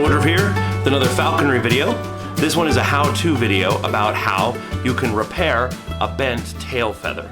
Woodruff here with another falconry video. This one is a how-to video about how you can repair a bent tail feather.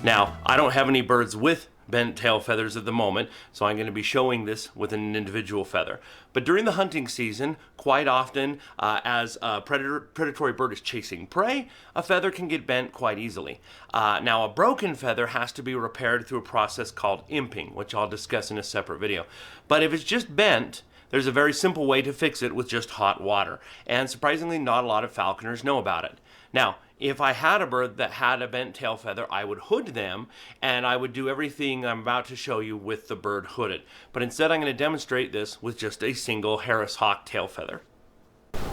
Now, I don't have any birds with bent tail feathers at the moment, so I'm going to be showing this with an individual feather. But during the hunting season, quite often, as a predatory bird is chasing prey, a feather can get bent quite easily. Now, a broken feather has to be repaired through a process called imping, which I'll discuss in a separate video. But if it's just bent, there's a very simple way to fix it with just hot water. And surprisingly, not a lot of falconers know about it. Now, if I had a bird that had a bent tail feather, I would hood them, and I would do everything I'm about to show you with the bird hooded. But instead, I'm going to demonstrate this with just a single Harris hawk tail feather.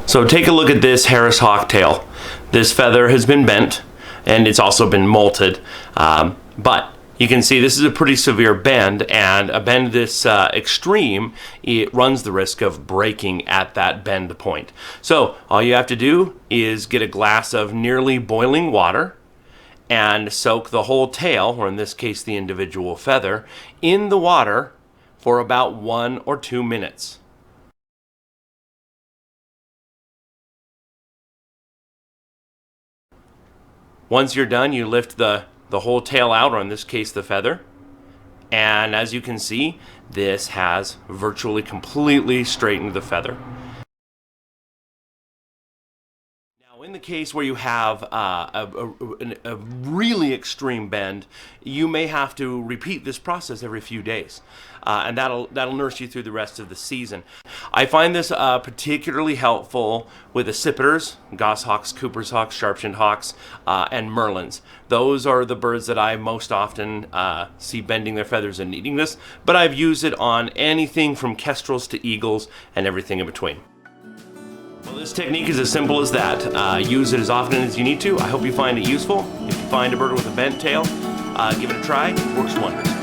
So take a look at this Harris hawk tail. This feather has been bent, and it's also been molted. But you can see this is a pretty severe bend, and a bend this extreme, it runs the risk of breaking at that bend point. So all you have to do is get a glass of nearly boiling water and soak the whole tail, or in this case the individual feather, in the water for about 1 or 2 minutes. Once you're done, you lift the whole tail out, or in this case the feather, and as you can see, this has virtually completely straightened the feather. Now, in the case where you have a really extreme bend, you may have to repeat this process every few days, and that'll nurse you through the rest of the season. I find this particularly helpful with accipiters, goshawks, Cooper's hawks, sharp-shinned hawks, and merlins. Those are the birds that I most often see bending their feathers and needing this, but I've used it on anything from kestrels to eagles and everything in between. Well, this technique is as simple as that. Use it as often as you need to. I hope you find it useful. If you find a bird with a bent tail, give it a try. It works wonders.